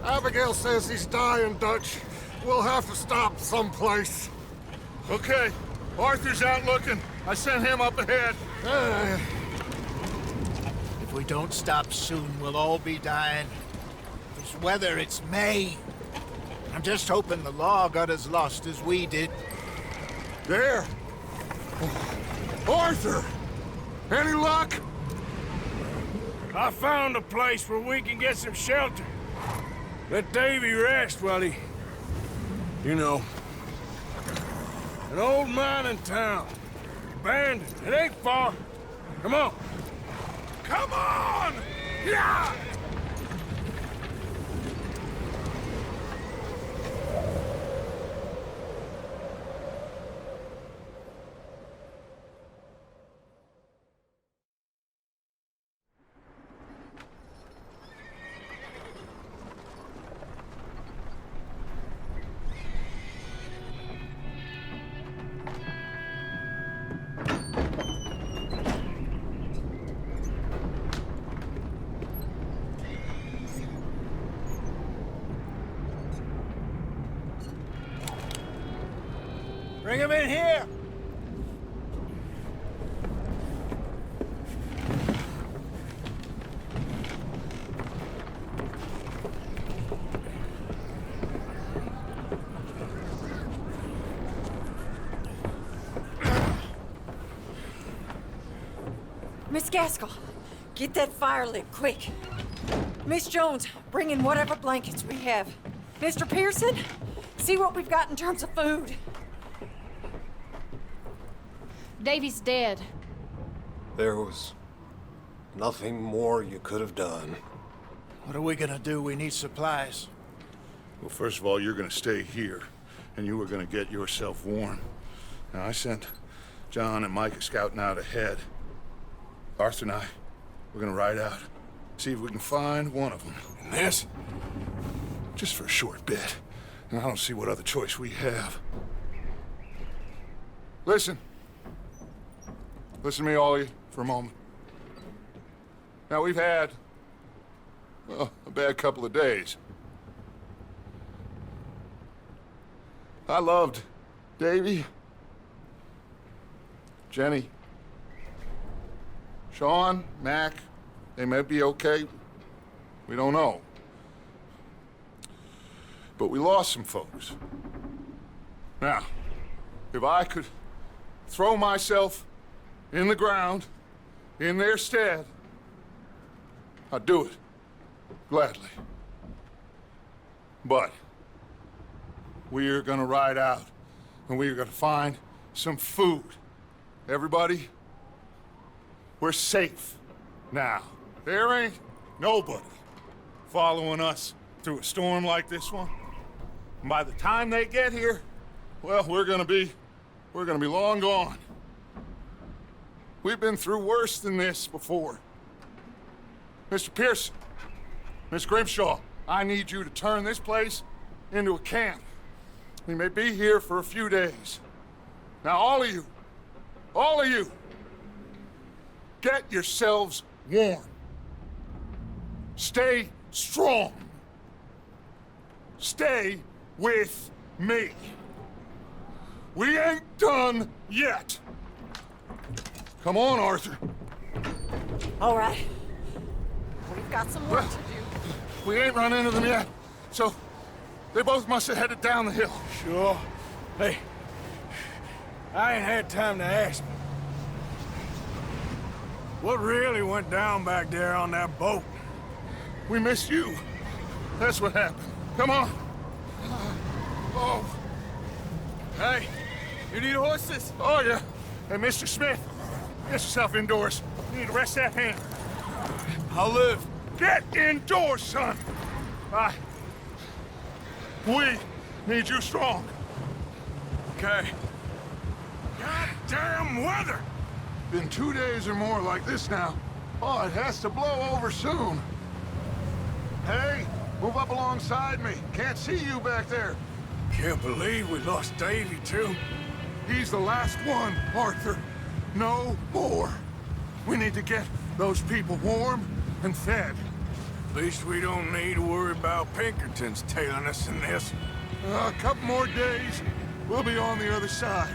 Abigail says he's dying, Dutch. We'll have to stop someplace. Okay. Arthur's out looking. I sent him up ahead. If we don't stop soon, we'll all be dying. This weather, it's May. I'm just hoping the law got as lost as we did. There! Arthur! Any luck? I found a place where we can get some shelter. Let Davy rest while he... You know. An old mining town. Abandoned. It ain't far. Come on. Come on! Yeah! Bring him in here! Miss Gaskell, get that fire lit, quick. Miss Jones, bring in whatever blankets we have. Mr. Pearson, see what we've got in terms of food. Davy's dead. There was nothing more you could have done. What are we gonna do? We need supplies. Well, first of all, you're gonna stay here, and you are gonna get yourself warm. Now, I sent John and Micah scouting out ahead. Arthur and I, we're gonna ride out, see if we can find one of them. And this? Just for a short bit. And I don't see what other choice we have. Listen. Listen to me, all of you, for a moment. Now, we've had, well, a bad couple of days. I loved Davy, Jenny, Sean, Mac. They may be okay. We don't know. But we lost some folks. Now, if I could throw myself in the ground, in their stead, I'd do it, gladly. But we're gonna ride out, and we're gonna find some food. Everybody, we're safe now. There ain't nobody following us through a storm like this one. And by the time they get here, well, we're gonna be long gone. We've been through worse than this before. Mr. Pearson, Miss Grimshaw, I need you to turn this place into a camp. We may be here for a few days. Now, all of you, get yourselves warm. Stay strong. Stay with me. We ain't done yet. Come on, Arthur. All right. We've got some work to do. We ain't run into them yet, so they both must have headed down the hill. Sure. Hey, I ain't had time to ask. What really went down back there on that boat? We missed you. That's what happened. Come on. Oh. Hey, you need horses? Oh, yeah. Hey, Mr. Smith, get yourself indoors. You need to rest that hand. I'll live. Get indoors, son. We need you strong. Okay. Goddamn weather! Been 2 days or more like this now. Oh, it has to blow over soon. Hey, move up alongside me. Can't see you back there. Can't believe we lost Davy, too. He's the last one, Arthur. No more. We need to get those people warm and fed. At least we don't need to worry about Pinkertons tailing us in this. A couple more days, we'll be on the other side.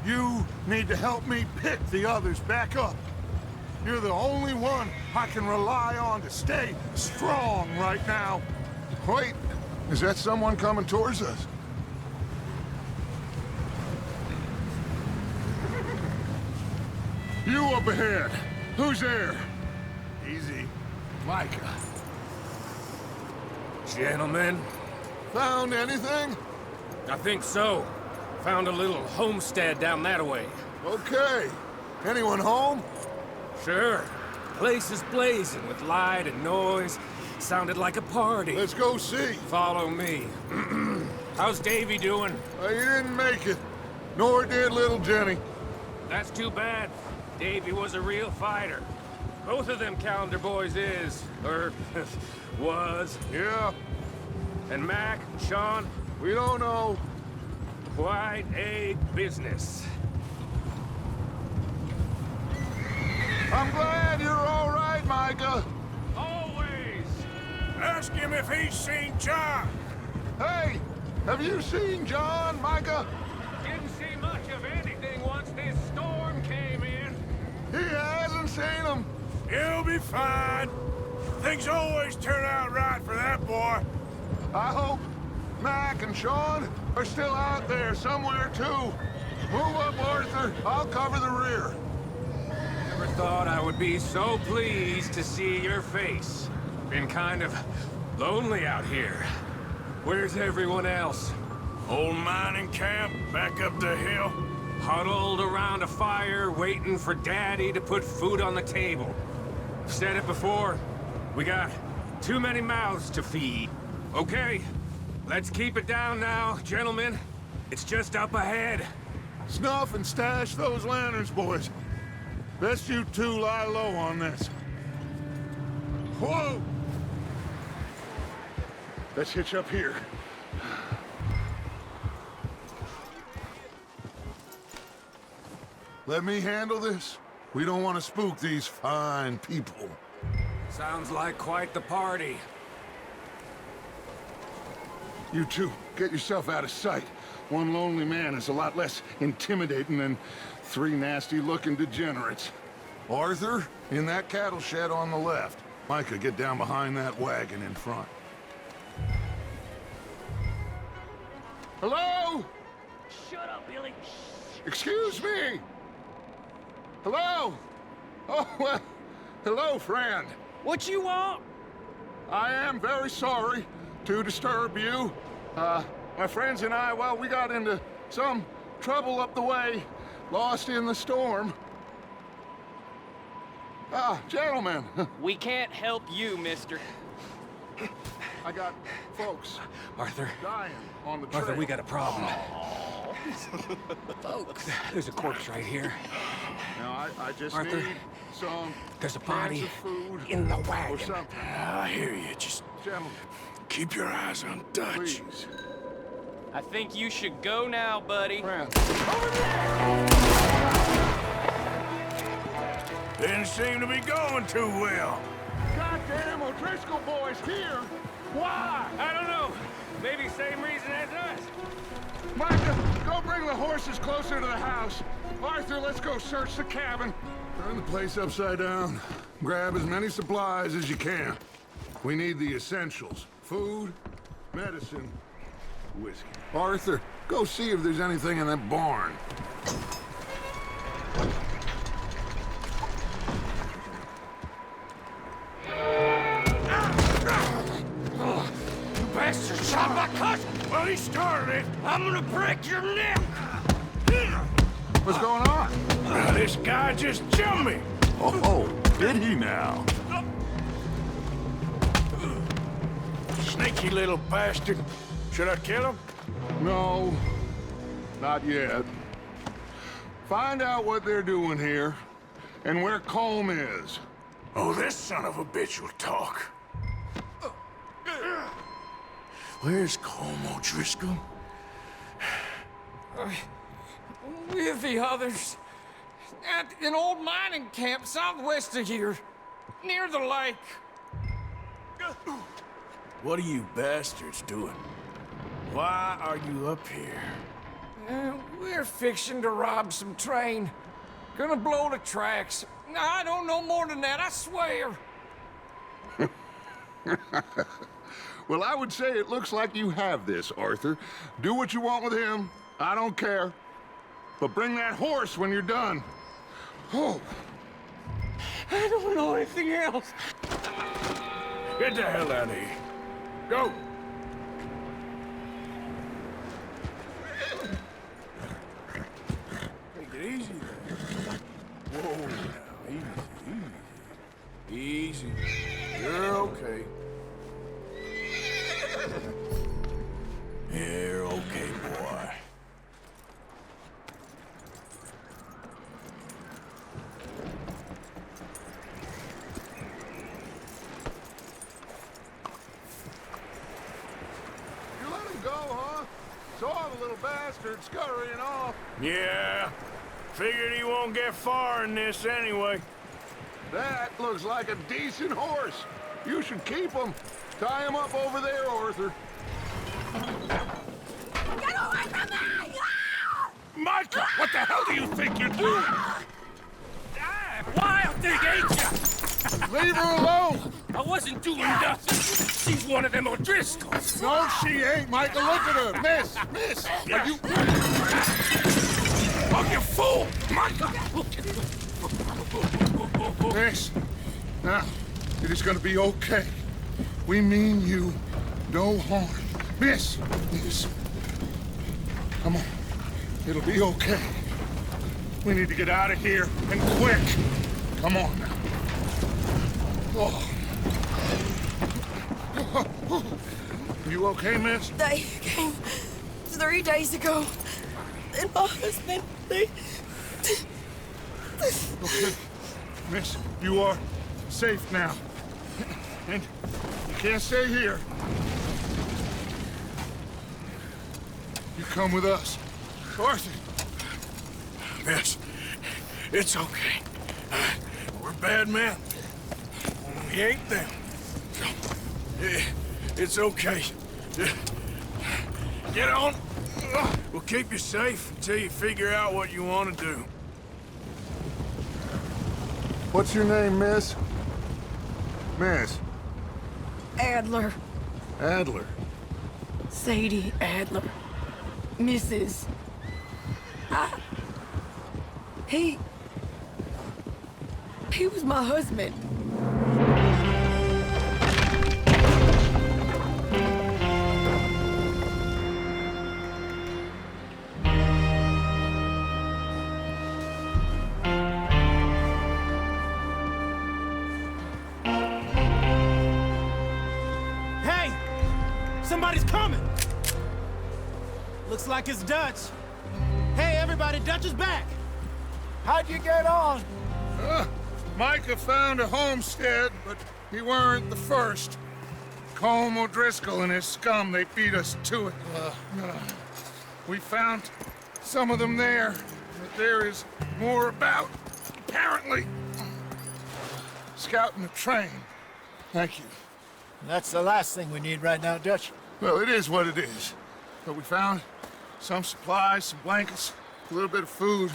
You need to help me pick the others back up. You're the only one I can rely on to stay strong right now. Wait, is that someone coming towards us? You up ahead. Who's there? Easy. Micah. Gentlemen, Found anything? I think so. Found a little homestead down that way. Okay. Anyone home? Sure. Place is blazing with light and noise. Sounded like a party. Let's go see. Follow me. How's Davy doing? He didn't make it. Nor did little Jenny. That's too bad. Davy was a real fighter. Both of them calendar boys is, or was. Yeah, And Mac, Sean, we don't know. quite a business. I'm glad you're all right, Micah. Always! Ask him if he's seen John. Hey, have you seen John, Micah? Didn't see much of anything once this storm came in. He hasn't seen him. He'll be fine. Things always turn out right for that boy. I hope Mac and Sean are still out there somewhere, too. Move up, Arthur. I'll cover the rear. Never thought I would be so pleased to see your face. Been kind of lonely out here. Where's everyone else? Old mining camp back up the hill. Huddled around a fire, waiting for Daddy to put food on the table. Said it before, we got too many mouths to feed. Okay, let's keep it down now, gentlemen. It's just up ahead. Snuff and stash those lanterns, boys. Best you two lie low on this. Whoa! Let's hitch up here. Let me handle this. We don't want to spook these fine people. Sounds like quite the party. You two, get yourself out of sight. One lonely man is a lot less intimidating than three nasty-looking degenerates. Arthur, in that cattle shed on the left. Micah, get down behind that wagon in front. Hello? Shut up, Billy. Excuse me? Hello? Oh, well, hello, friend. What you want? I am very sorry to disturb you. My friends and I, well, we got into some trouble up the way, lost in the storm. Gentlemen, We can't help you, mister. I got folks Arthur, dying on the trail. Arthur, we got a problem. Folks, there's a corpse right here. Now, I just Arthur, need some There's a cans body of food in the or wagon. something. I hear you. Just Gentlemen, keep your eyes on Dutch. please. I think you should go now, buddy. Friend. Didn't seem to be going too well. Goddamn O'Driscoll boys here! Why? I don't know. Maybe same reason as us. Micah, go bring the horses closer to the house. Arthur, let's go search the cabin. Turn the place upside down. Grab as many supplies as you can. We need the essentials. Food, medicine, whiskey. Arthur, go see if there's anything in that barn. Bastard shot my cousin. Well, he started it. I'm gonna break your neck. What's going on? This guy just jumped me. Oh, did he now? Sneaky little bastard. Should I kill him? No, not yet. Find out what they're doing here, and where Colm is. Oh, this son of a bitch will talk. Where's Colm O'Driscoll? With the others. At an old mining camp southwest of here. Near the lake. What are you bastards doing? Why are you up here? We're fixing to rob some train. Gonna blow the tracks. I don't know more than that, I swear. Well, I would say it looks like you have this, Arthur. Do what you want with him. I don't care. But bring that horse when you're done. Oh. I don't know anything else. Get the hell out of here. Go! Take it easy there. Whoa, now, easy. Easy. You're okay. You're okay, boy. You let him go, huh? Saw the little bastard scurrying off. Yeah. Figured he won't get far in this anyway. That looks like a decent horse. You should keep him. Tie him up over there, Arthur. Get away from me! Micah, what the hell do you think you're doing? Wild thing, ain't ya? Leave her alone! I wasn't doing nothing. She's one of them O'Driscolls. No, she ain't, Micah. Look at her. Miss, are you... Oh, you fool! Micah! Miss, now, it is gonna be okay. We mean you no harm. Miss, come on. It'll be okay. We need to get out of here, and quick. Come on now. Oh. You okay, miss? They came 3 days ago. And my husband, they... Okay. Miss, you are safe now. And you can't stay here. You come with us. Arthur! Miss, it's okay. We're bad men. We ain't them. It's okay. Get on. We'll keep you safe until you figure out what you want to do. What's your name, miss? Miss? Adler. Adler. Sadie Adler. Mrs. He was my husband. Hey! Somebody's coming! Looks like it's Dutch. Hey, everybody, Dutch is back! How'd you get on? Micah found a homestead, but he weren't the first. Colm O'Driscoll and his scum, they beat us to it. We found some of them there, but there is more about, apparently. Scouting the train. Thank you. That's the last thing we need right now, Dutch. Well, it is what it is. But we found some supplies, some blankets, a little bit of food,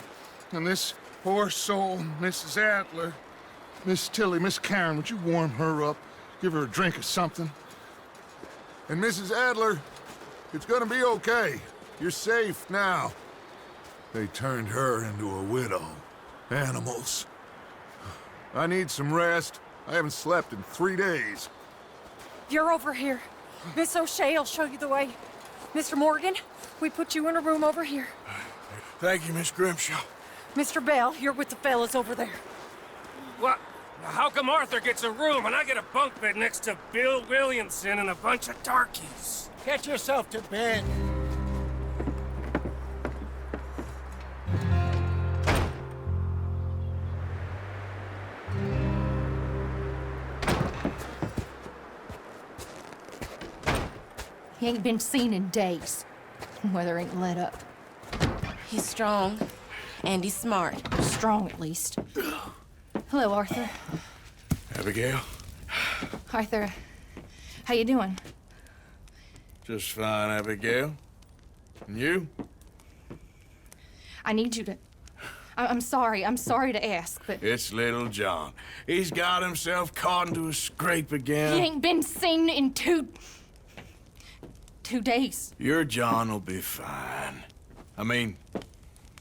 and this poor soul, Mrs. Adler, Miss Tilly, Miss Karen, would you warm her up? Give her a drink or something? And Mrs. Adler, it's gonna be okay. You're safe now. They turned her into a widow. Animals. I need some rest. I haven't slept in 3 days. You're over here. Miss O'Shea will show you the way. Mr. Morgan, we put you in a room over here. Thank you, Miss Grimshaw. Mr. Bell, you're with the fellas over there. What? How come Arthur gets a room and I get a bunk bed next to Bill Williamson and a bunch of darkies? Get yourself to bed. He ain't been seen in days. Weather ain't let up. He's strong, and he's smart. Strong, at least. Hello, Arthur. Abigail? Arthur, How you doing? Just fine, Abigail. And you? I need you to... I'm sorry to ask, but... It's little John. He's got himself caught into a scrape again. He ain't been seen in two days. Your John will be fine. I mean,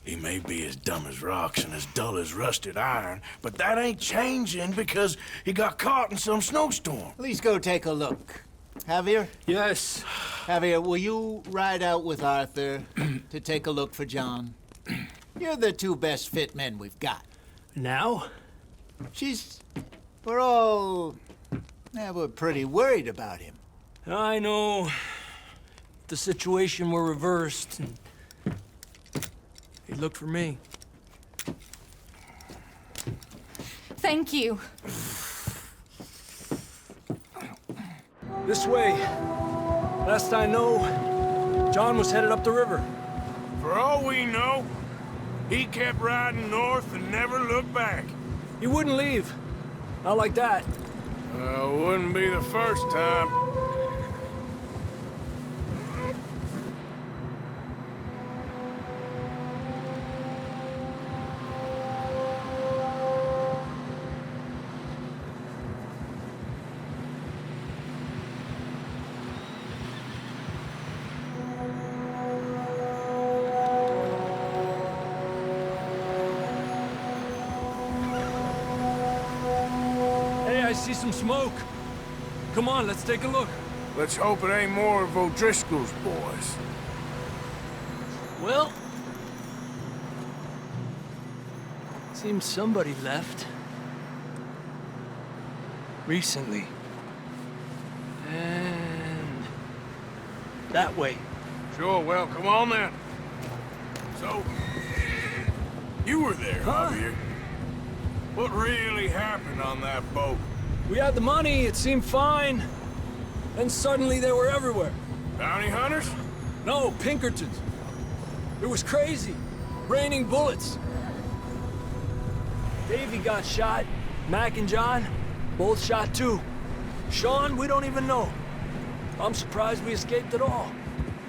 he may be as dumb as rocks and as dull as rusted iron, but that ain't changing because he got caught in some snowstorm. Please go take a look. Javier? Yes. Javier, will you ride out with Arthur to take a look for John? You're the two best fit men we've got. Now? We're pretty worried about him. I know. The situation were reversed. He looked for me. Thank you. This way. Last I know, John was headed up the river. For all we know, he kept riding north and never looked back. He wouldn't leave. Not like that. Wouldn't be the first time. I see some smoke. Come on, let's take a look. Let's hope it ain't more of O'Driscoll's boys. Well... seems somebody left. Recently. And... that way. Sure, well, come on then. So, you were there, Javier. What really happened on that boat? We had the money, it seemed fine. Then suddenly they were everywhere. Bounty hunters? No, Pinkertons. It was crazy. Raining bullets. Davey got shot. Mac and John, both shot too. Sean, we don't even know. I'm surprised we escaped at all.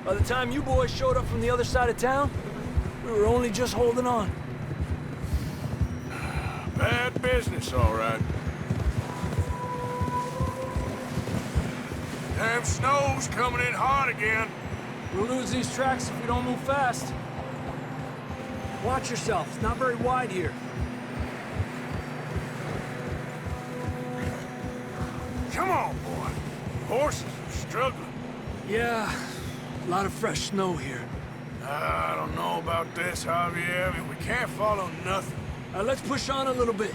By the time you boys showed up from the other side of town, we were only just holding on. Bad business, all right. Damn snow's coming in hot again. We'll lose these tracks if we don't move fast. Watch yourself. It's not very wide here. Come on, boy. Horses are struggling. Yeah, a lot of fresh snow here. I don't know about this, Javier. I mean, we can't follow nothing. Let's push on a little bit.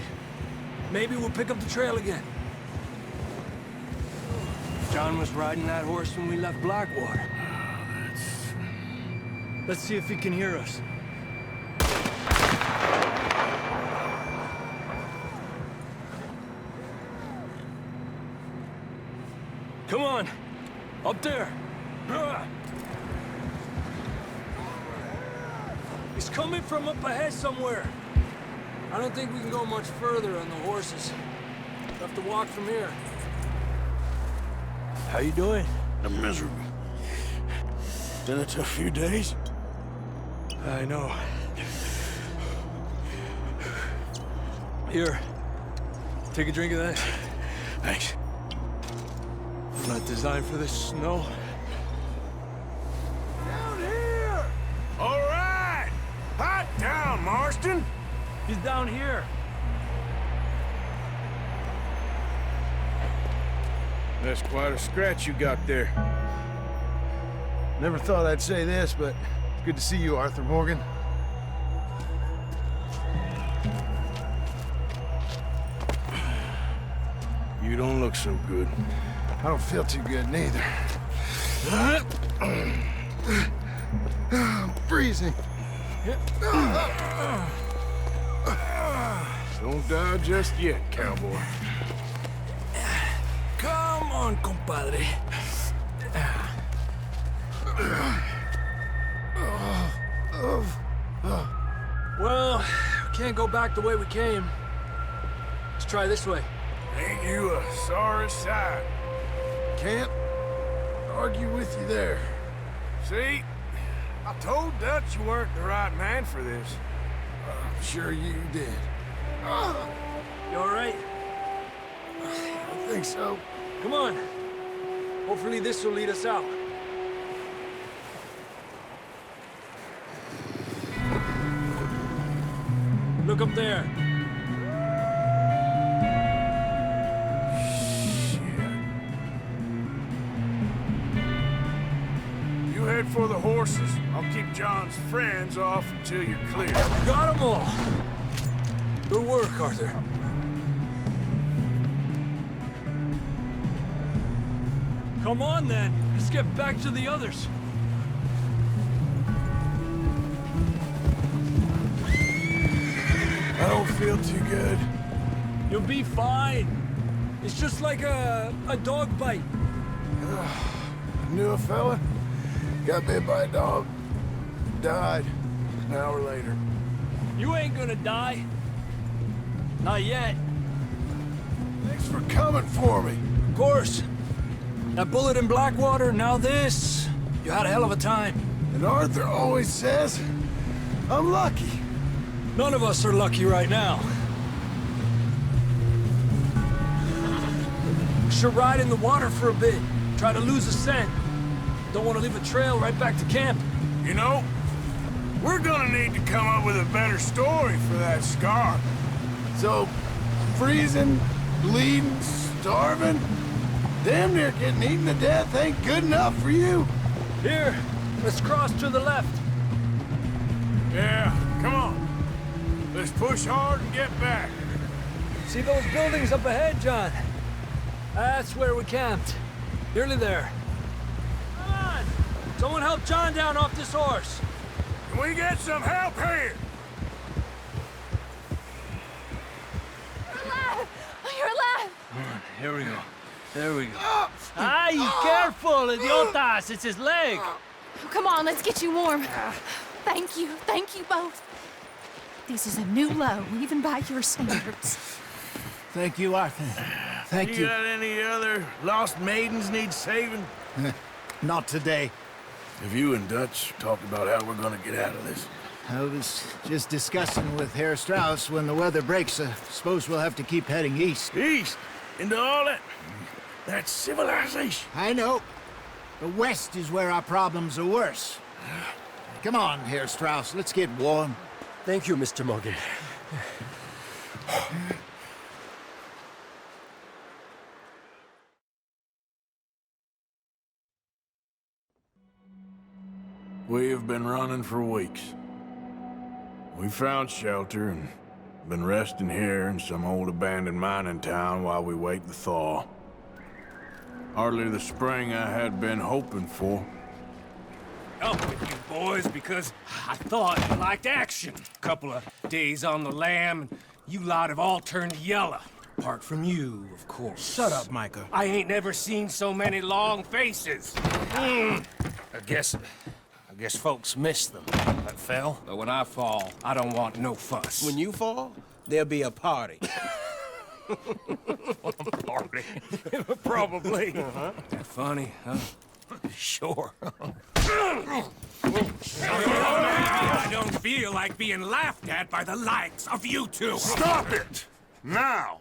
Maybe we'll pick up the trail again. John was riding that horse when we left Blackwaters. Let's see if he can hear us. Come on, up there. He's coming from up ahead somewhere. I don't think we can go much further on the horses. We'll have to walk from here. How you doing? I'm miserable. Been a tough few days. I know. Here, take a drink of that. Thanks. It's not designed for this snow. Down here! All right! Hot down, Marston! He's down here. That's quite a scratch you got there. Never thought I'd say this, but it's good to see you, Arthur Morgan. You don't look so good. I don't feel too good, neither. I'm freezing. Don't die just yet, cowboy. Come on, compadre. Well, we can't go back the way we came. Let's try this way. Ain't you a sorry sight? Can't argue with you there. See? I told Dutch you weren't the right man for this. I'm sure you did. You all right? I think so. Come on. Hopefully this will lead us out. Look up there. You head for the horses. I'll keep John's friends off until you're clear. Got them all. Good work, Arthur. Come on, then. Let's get back to the others. I don't feel too good. You'll be fine. It's just like a dog bite. Knew a fella. Got bit by a dog. Died an hour later. You ain't gonna die. Not yet. Thanks for coming for me. Of course. That bullet in Blackwather, now this. You had a hell of a time. And Arthur always says, I'm lucky. None of us are lucky right now. Should ride in the water for a bit. Try to lose a scent. Don't want to leave a trail right back to camp. You know, we're gonna need to come up with a better story for that scar. So, freezing, bleeding, starving, damn near getting eaten to death ain't good enough for you. Here, let's cross to the left. Yeah, come on. Let's push hard and get back. See those buildings up ahead, John? That's where we camped. Nearly there. Come on! Someone help John down off this horse. Can we get some help here? You're alive! You're alive! Here we go. There we go. Ay, careful, idiotas! It's his leg! Oh, come on, let's get you warm. Thank you both. This is a new low, even by your standards. Thank you, Arthur. Thank you. You got any other lost maidens need saving? Not today. Have you and Dutch talked about how we're gonna get out of this? I was just discussing with Herr Strauss when the weather breaks. I suppose we'll have to keep heading east. East? Into all that... That's civilization. I know. The west is where our problems are worse. Come on, Herr Strauss, let's get warm. Thank you, Mr. Morgan. We have been running for weeks. We found shelter and been resting here in some old abandoned mining town while we wait the thaw. Hardly the spring I had been hoping for. Up with you boys because I thought you liked action. Couple of days on the lam, and you lot have all turned yellow. Apart from you, of course. Shut up, Micah. I ain't never seen so many long faces. I guess folks miss them. That fell. But when I fall, I don't want no fuss. When you fall, there'll be a party. Party? Probably. That funny, huh? Sure. I don't feel like being laughed at by the likes of you two. Stop it! Now!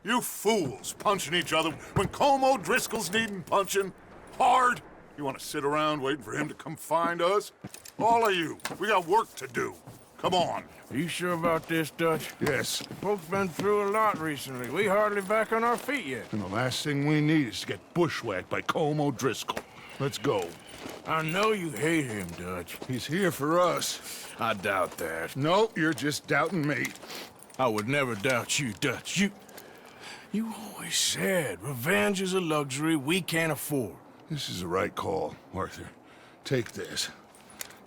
You fools punching each other when Como Driscoll's needing punching. Hard! You want to sit around waiting for him to come find us? All of you, we got work to do. Come on. Are you sure about this, Dutch? Yes. Folks been through a lot recently. We hardly back on our feet yet. And the last thing we need is to get bushwhacked by Como Driscoll. Let's go. I know you hate him, Dutch. He's here for us. I doubt that. No, you're just doubting me. I would never doubt you, Dutch. You always said revenge is a luxury we can't afford. This is the right call, Arthur. Take this.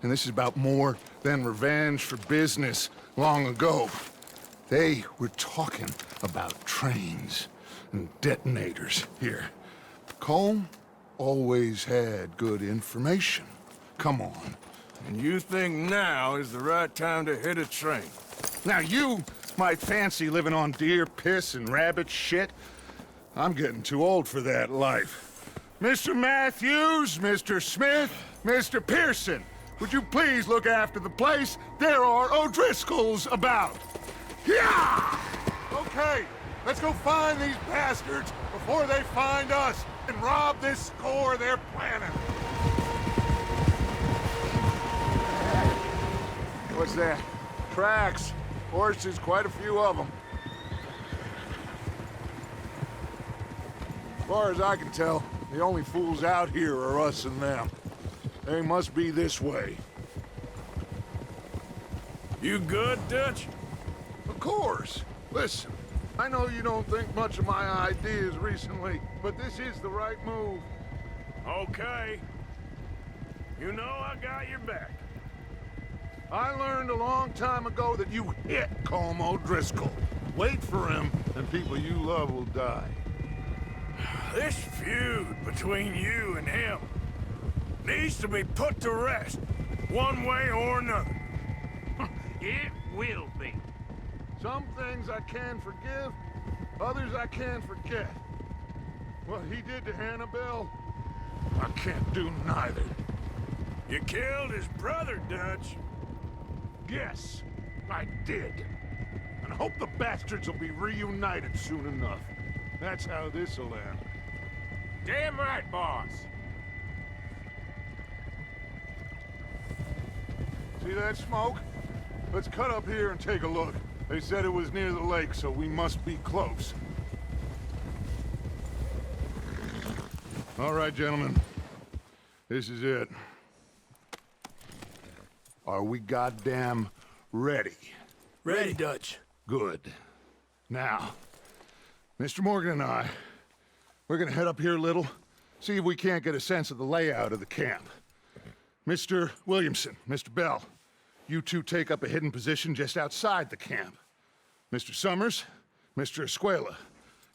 And this is about more than revenge for business long ago. They were talking about trains and detonators here. Colm always had good information. Come on. And you think now is the right time to hit a train? Now you might fancy living on deer piss and rabbit shit. I'm getting too old for that life. Mr. Matthews, Mr. Smith, Mr. Pearson, would you please look after the place? There are O'Driscolls about. Yeah! Okay, let's go find these bastards before they find us and rob this score they're planning. What's that? Tracks. Horses, quite a few of them. As far as I can tell, the only fools out here are us and them. They must be this way. You good, Dutch? Of course. Listen, I know you don't think much of my ideas recently, but this is the right move. Okay. You know I got your back. I learned a long time ago that you hit Colm O'Driscoll. Wait for him, and people you love will die. This feud between you and him needs to be put to rest, one way or another. It will be. Some things I can forgive, others I can't forget. What he did to Annabelle, I can't do neither. You killed his brother, Dutch. Yes, I did. And I hope the bastards will be reunited soon enough. That's how this'll end. Damn right, boss. See that smoke? Let's cut up here and take a look. They said it was near the lake, so we must be close. All right, gentlemen. This is it. Are we goddamn ready? Ready, Dutch. Good. Now, Mr. Morgan and I, we're gonna head up here a little, see if we can't get a sense of the layout of the camp. Mr. Williamson, Mr. Bell, you two take up a hidden position just outside the camp. Mr. Summers, Mr. Escuela,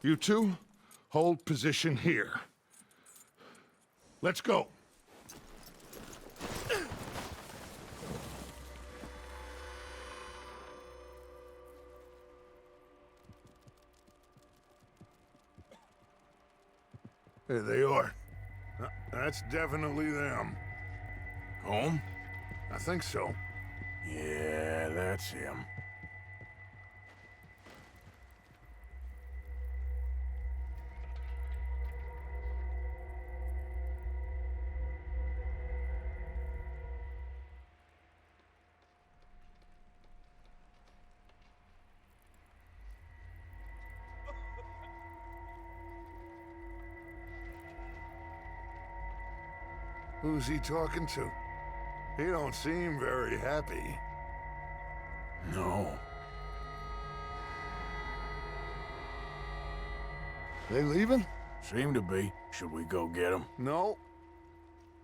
you two hold position here. Let's go. There they are. That's definitely them. Home? I think so. Yeah, that's him. Who's he talking to? He don't seem very happy. No. They leaving? Seem to be. Should we go get them? No.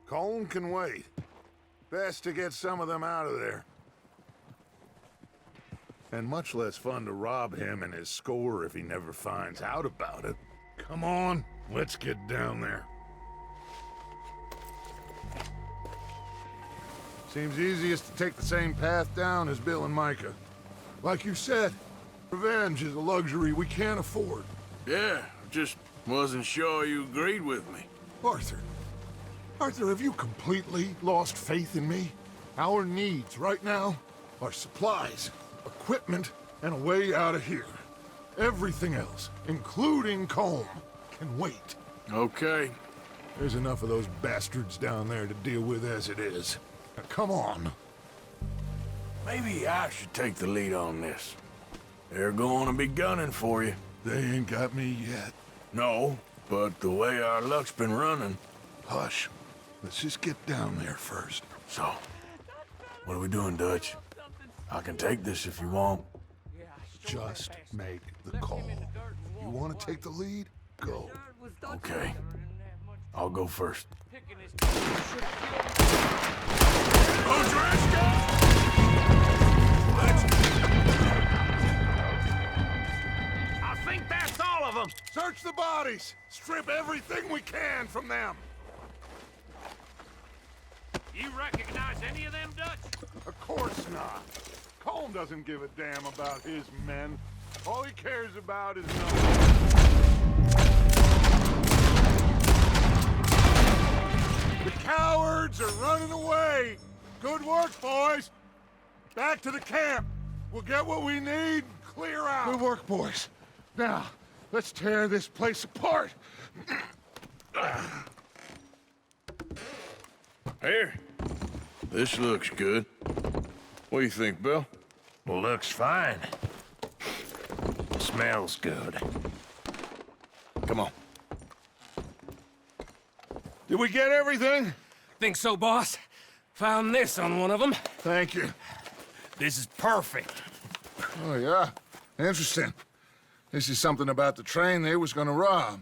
Colm can wait. Best to get some of them out of there. And much less fun to rob him and his score if he never finds out about it. Come on, let's get down there. Seems easiest to take the same path down as Bill and Micah. Like you said, revenge is a luxury we can't afford. Yeah, just wasn't sure you agreed with me. Arthur, have you completely lost faith in me? Our needs right now are supplies, equipment, and a way out of here. Everything else, including Colm, can wait. Okay. There's enough of those bastards down there to deal with as it is. Now, come on. Maybe I should take the lead on this. They're going to be gunning for you. They ain't got me yet. No, but the way our luck's been running... Hush. Let's just get down there first. So, what are we doing, Dutch? I can take this if you want. Just make the call. You want to take the lead? Go. Okay. I'll go first. I think that's all of them. Search the bodies. Strip everything we can from them. You recognize any of them, Dutch? Of course not. Colm doesn't give a damn about his men. All he cares about is numbers. Hey! Good work, boys! Back to the camp! We'll get what we need and clear out! Good work, boys. Now, let's tear this place apart! Here. This looks good. What do you think, Bill? Looks fine. Smells good. Come on. Did we get everything? Think so, boss. Found this on one of them. Thank you. This is perfect. Oh, yeah? Interesting. This is something about the train they was gonna rob.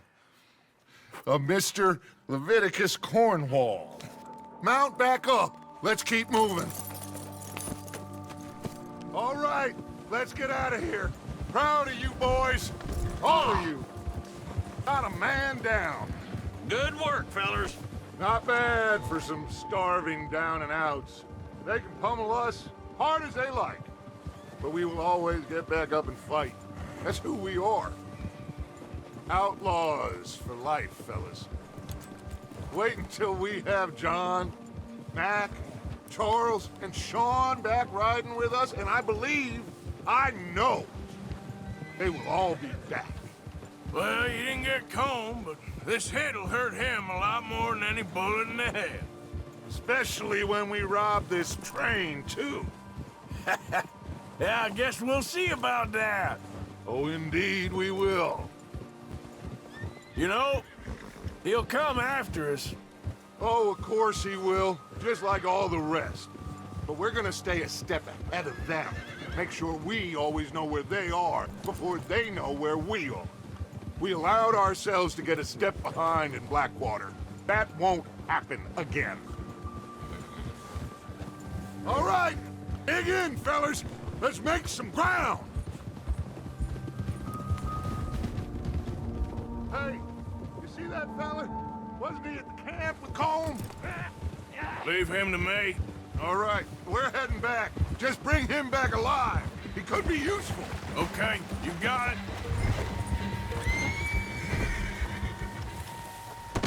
A Mr. Leviticus Cornwall. Mount back up. Let's keep moving. All right, let's get out of here. Proud of you boys. All of you. Not a man down. Good work, fellers. Not bad for some starving down and outs. They can pummel us hard as they like. But we will always get back up and fight. That's who we are. Outlaws for life, fellas. Wait until we have John, Mac, Charles, and Sean back riding with us, and I believe, I know, they will all be back. Well, you didn't get Combe, but this hit'll hurt him a lot more than any bullet in the head. Especially when we rob this train, too. Yeah, I guess we'll see about that. Oh, indeed we will. You know, he'll come after us. Oh, of course he will, just like all the rest. But we're gonna stay a step ahead of them. Make sure we always know where they are before they know where we are. We allowed ourselves to get a step behind in Blackwater. That won't happen again. All right, dig in, fellas. Let's make some ground. Hey, you see that fella? Wasn't he at the camp with Combe? Leave him to me. All right, we're heading back. Just bring him back alive. He could be useful. Okay, you got it.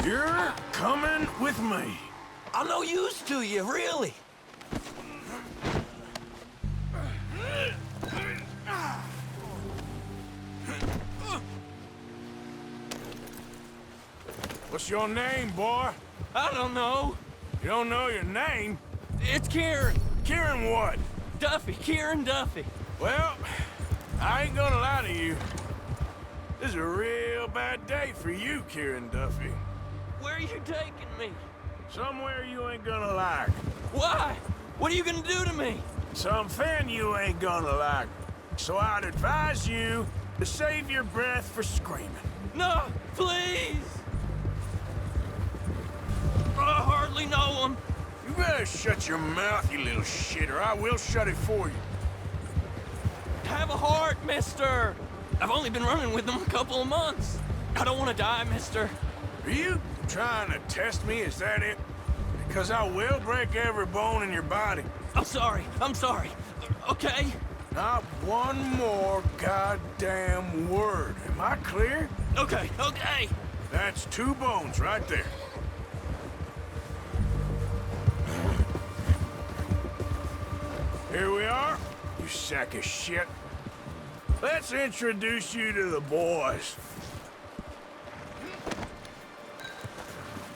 You're coming with me. I'm no use to you, really. What's your name, boy? I don't know. You don't know your name? It's Kieran. Kieran what? Duffy. Kieran Duffy. Well, I ain't gonna lie to you. This is a real bad day for you, Kieran Duffy. Where are you taking me? Somewhere you ain't gonna like. Why? What are you gonna do to me? Something you ain't gonna like. So I'd advise you to save your breath for screaming. No, please! I hardly know him. You better shut your mouth, you little shit, or I will shut it for you. Have a heart, mister. I've only been running with them a couple of months. I don't want to die, mister. Are you trying to test me? Is that it? Because I will break every bone in your body. I'm sorry. I'm sorry. Okay? Not one more goddamn word. Am I clear? Okay, okay. That's 2 bones right there. Here we are, you sack of shit. Let's introduce you to the boys.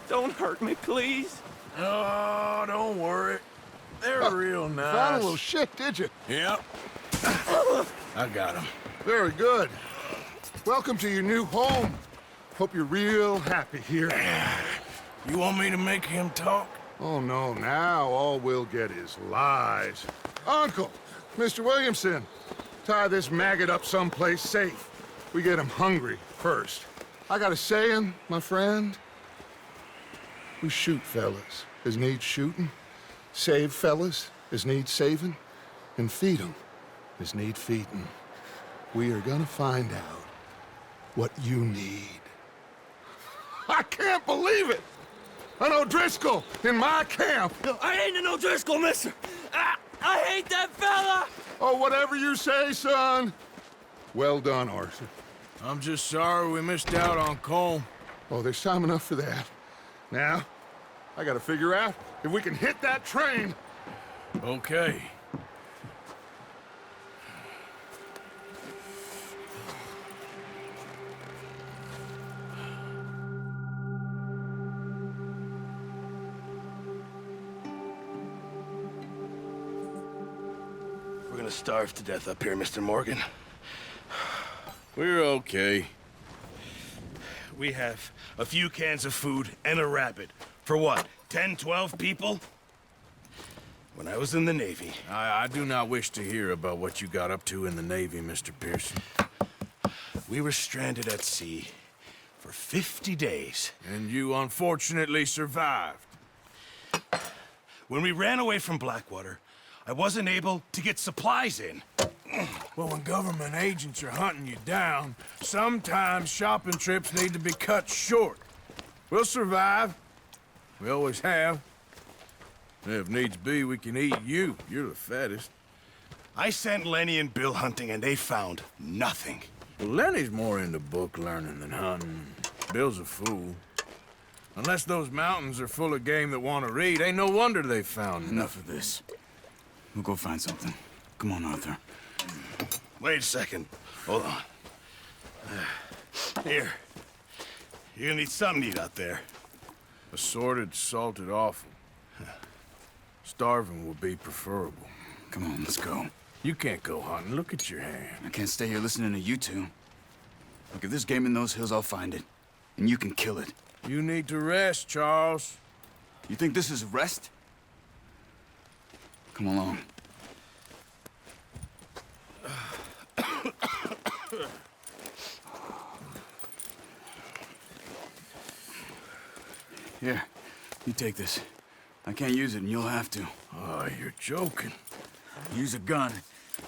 Don't hurt me, please. Oh, don't worry. They're real nice. Found a little shit, did you? Yep. I got him. Very good. Welcome to your new home. Hope you're real happy here. You want me to make him talk? Oh, no, now all we'll get is lies. Uncle, Mr. Williamson, tie this maggot up someplace safe. We get him hungry first. I got a saying, my friend. We shoot fellas as need shooting, save fellas as need saving, and feed 'em as need feeding. We are gonna find out what you need. I can't believe it! An O'Driscoll in my camp! I ain't an O'Driscoll, mister! I hate that fella! Oh, whatever you say, son. Well done, Arthur. I'm just sorry we missed out on Combe. Oh, there's time enough for that. Now, I gotta figure out if we can hit that train. Okay. We're gonna starve to death up here, Mr. Morgan. We're okay. We have a few cans of food and a rabbit. For what, 10, 12 people? When I was in the Navy... I do not wish to hear about what you got up to in the Navy, Mr. Pearson. We were stranded at sea for 50 days. And you unfortunately survived. When we ran away from Blackwather, I wasn't able to get supplies in. Well, when government agents are hunting you down, sometimes shopping trips need to be cut short. We'll survive. We always have. If needs be, we can eat you. You're the fattest. I sent Lenny and Bill hunting, and they found nothing. Well, Lenny's more into book learning than hunting. Bill's a fool. Unless those mountains are full of game that want to read, ain't no wonder they found Enough of this. We'll go find something. Come on, Arthur. Wait a second. Hold on. Here. You're gonna need something to eat out there. Assorted, salted offal. Starving will be preferable. Come on, let's go. You can't go hunting. Look at your hand. I can't stay here listening to you two. Look, if there's game in those hills, I'll find it. And you can kill it. You need to rest, Charles. You think this is rest? Come along. Here, you take this. I can't use it, and you'll have to. Oh, you're joking. Use a gun,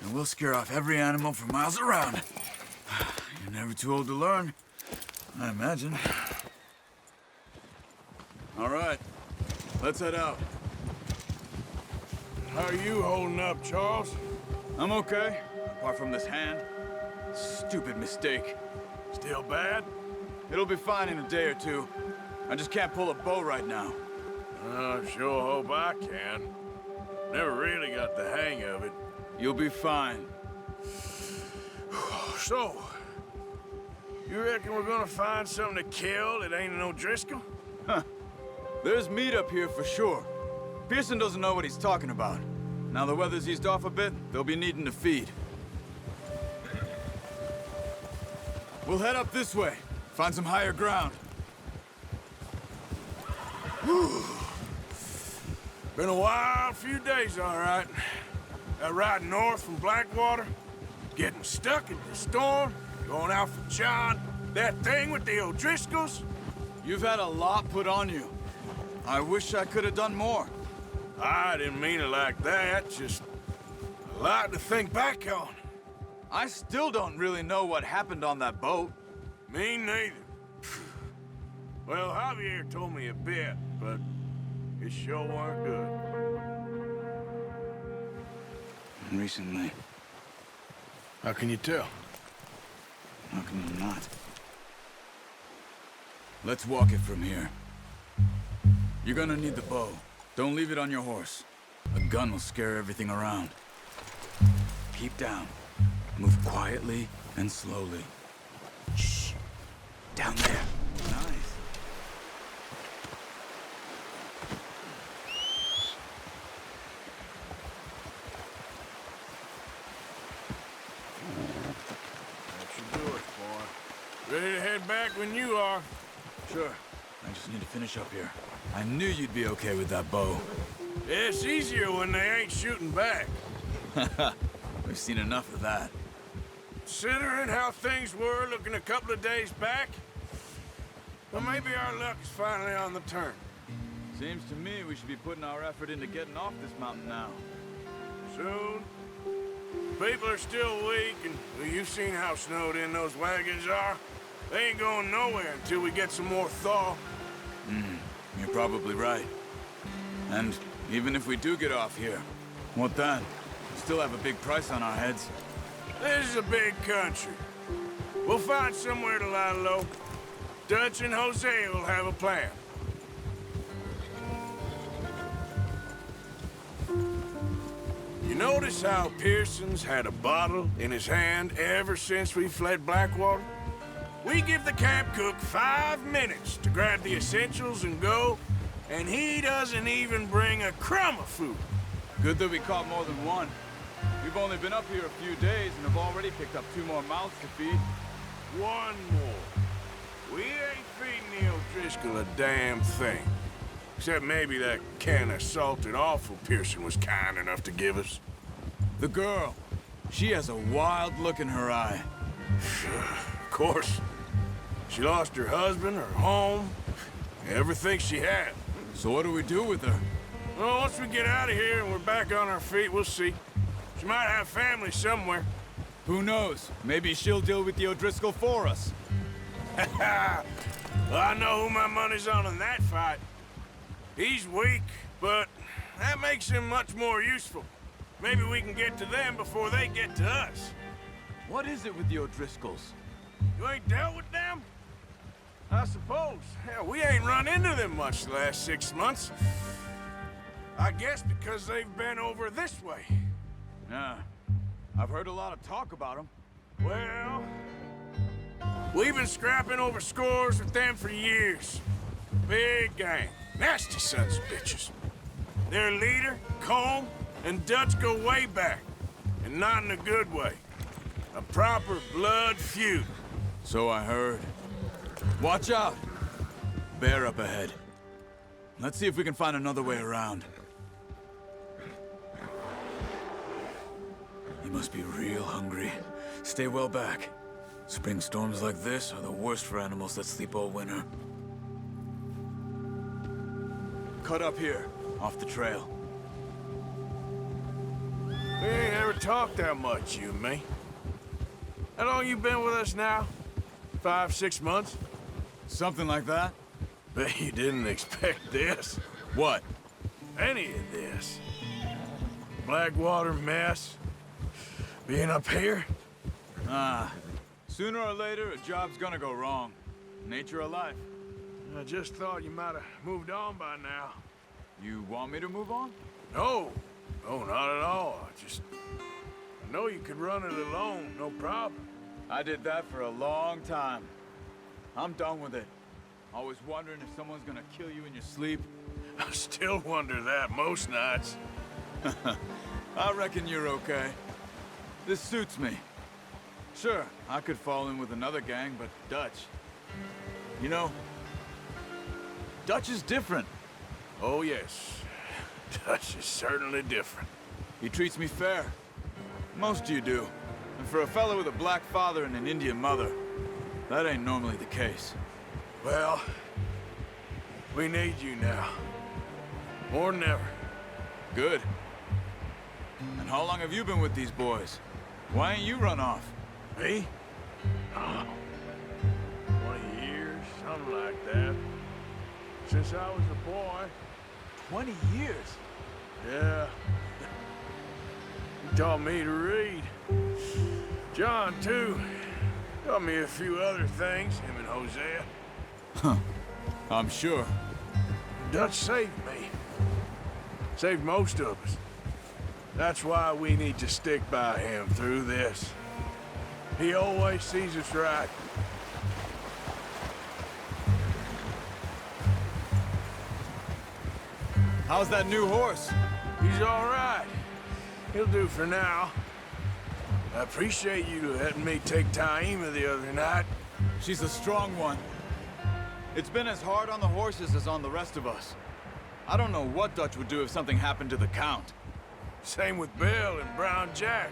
and we'll scare off every animal for miles around. You're never too old to learn, I imagine. All right, let's head out. How are you holding up, Charles? I'm okay, apart from this hand. Stupid mistake. Still bad? It'll be fine in a day or two. I just can't pull a bow right now. I sure hope I can. Never really got the hang of it. You'll be fine. So, you reckon we're gonna find something to kill that ain't no Driscoll? Huh. There's meat up here for sure. Pearson doesn't know what he's talking about. Now the weather's eased off a bit, they'll be needing to feed. We'll head up this way. Find some higher ground. Whew. Been a wild few days, all right. That ride north from Blackwather, getting stuck in the storm, going out for John, that thing with the O'Driscolls. You've had a lot put on you. I wish I could have done more. I didn't mean it like that, just a lot to think back on. I still don't really know what happened on that boat. Me neither. Well, Javier told me a bit, but it sure weren't good. Recently. How can you tell? How can you not? Let's walk it from here. You're gonna need the bow. Don't leave it on your horse. A gun will scare everything around. Keep down. Move quietly and slowly. Shh. Down there. Nice. That should do it, boy. Ready to head back when you are. Sure. I just need to finish up here. I knew you'd be okay with that bow. It's easier when they ain't shooting back. We've seen enough of that. Considering how things were looking a couple of days back, well, maybe our luck is finally on the turn. Seems to me we should be putting our effort into getting off this mountain now. Soon. People are still weak, and well, you've seen how snowed in those wagons are. They ain't going nowhere until we get some more thaw. You're probably right. And even if we do get off here, what then? We still have a big price on our heads. This is a big country. We'll find somewhere to lie low. Dutch and Jose will have a plan. notice how Pearson's had a bottle in his hand ever since we fled Blackwwater? We give the camp cook 5 minutes to grab the essentials and go, and he doesn't even bring a crumb of food. Good that we caught more than one. We've only been up here a few days and have already picked up 2 more mouths to feed. 1 more. We ain't feeding the O'Driscoll a damn thing. Except maybe that can of salted offal Pearson was kind enough to give us. The girl. She has a wild look in her eye. Of course. She lost her husband, her home, everything she had. So what do we do with her? Well, once we get out of here and we're back on our feet, we'll see. She might have family somewhere. Who knows? Maybe she'll deal with the O'Driscoll for us. Well, I know who my money's on in that fight. He's weak, but that makes him much more useful. Maybe we can get to them before they get to us. What is it with the O'Driscolls? You ain't dealt with them? I suppose. Hell, we ain't run into them much the last 6 months. I guess because they've been over this way. Yeah. I've heard a lot of talk about them. Well, we've been scrapping over scores with them for years. Big gang. Nasty sons of bitches. Their leader, Combe, and Dutch go way back. And not in a good way. A proper blood feud. So I heard. Watch out! Bear up ahead. Let's see if we can find another way around. He must be real hungry. Stay well back. Spring storms like this are the worst for animals that sleep all winter. Cut up here, off the trail. We ain't ever talked that much, you and me. How long you been with us now? 5, 6 months? Something like that. Bet you didn't expect this. What? Any of this. Blackwater mess. Being up here? Sooner or later, a job's gonna go wrong. Nature of life. I just thought you might have moved on by now. You want me to move on? No. No, not at all. I know you could run it alone, no problem. I did that for a long time. I'm done with it. Always wondering if someone's gonna kill you in your sleep. I still wonder that most nights. I reckon you're okay. This suits me. Sure, I could fall in with another gang, but Dutch... You know, Dutch is different. Oh, yes. Dutch is certainly different. He treats me fair. Most of you do. And for a fellow with a black father and an Indian mother, that ain't normally the case. Well, we need you now. More than ever. Good. And how long have you been with these boys? Why ain't you run off? Me? Oh, 20 years, something like that. Since I was a boy. 20 years? Yeah. He taught me to read. John, too. Taught me a few other things, him and Hosea. Huh. I'm sure. Dutch saved me. Saved most of us. That's why we need to stick by him through this. He always sees us right. How's that new horse? He's all right. He'll do for now. I appreciate you letting me take Taima the other night. She's a strong one. It's been as hard on the horses as on the rest of us. I don't know what Dutch would do if something happened to the Count. Same with Bill and Brown Jack.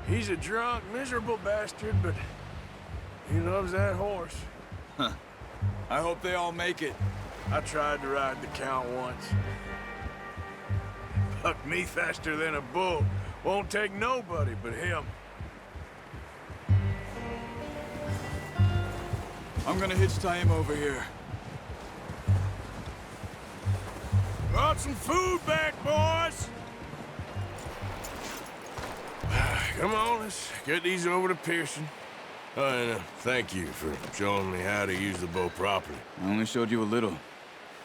He's a drunk, miserable bastard, but he loves that horse. Huh. I hope they all make it. I tried to ride the Count once. Bucked me faster than a bull. Won't take nobody but him. I'm gonna hitch Taima over here. Brought some food back, boys! Come on, let's get these over to Pearson. Oh, and thank you for showing me how to use the bow properly. I only showed you a little.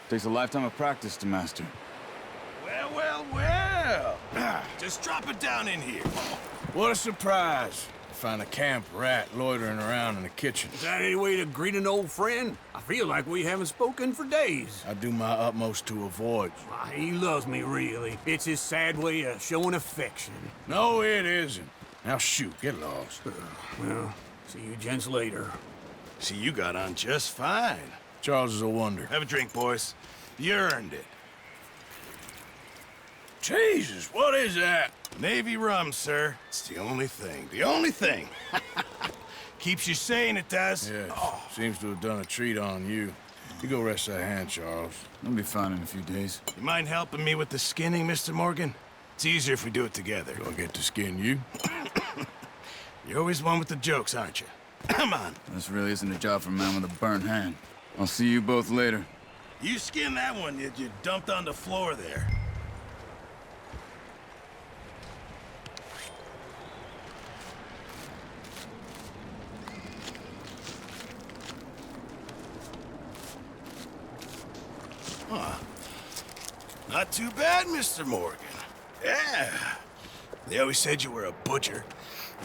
Takes a lifetime of practice to master. Well, well. Just drop it down in here. What a surprise. Find a camp rat loitering around in the kitchen. Is that any way to greet an old friend? I feel like we haven't spoken for days. I do my utmost to avoid you. Why, he loves me, really. It's his sad way of showing affection. No, it isn't. Now shoot, get lost. Well, see you gents later. See, you got on just fine. Charles is a wonder. Have a drink, boys. You earned it. Jesus, what is that? Navy rum, sir. It's the only thing. The only thing. Keeps you sane, it does. Yes. Seems to have done a treat on you. You go rest that hand, Charles. I'll be fine in a few days. You mind helping me with the skinning, Mr. Morgan? It's easier if we do it together. Do I get to skin you? You're always one with the jokes, aren't you? Come on. This really isn't a job for a man with a burnt hand. I'll see you both later. You skin that one you dumped on the floor there. Huh. Not too bad, Mr. Morgan. Yeah. They always said you were a butcher.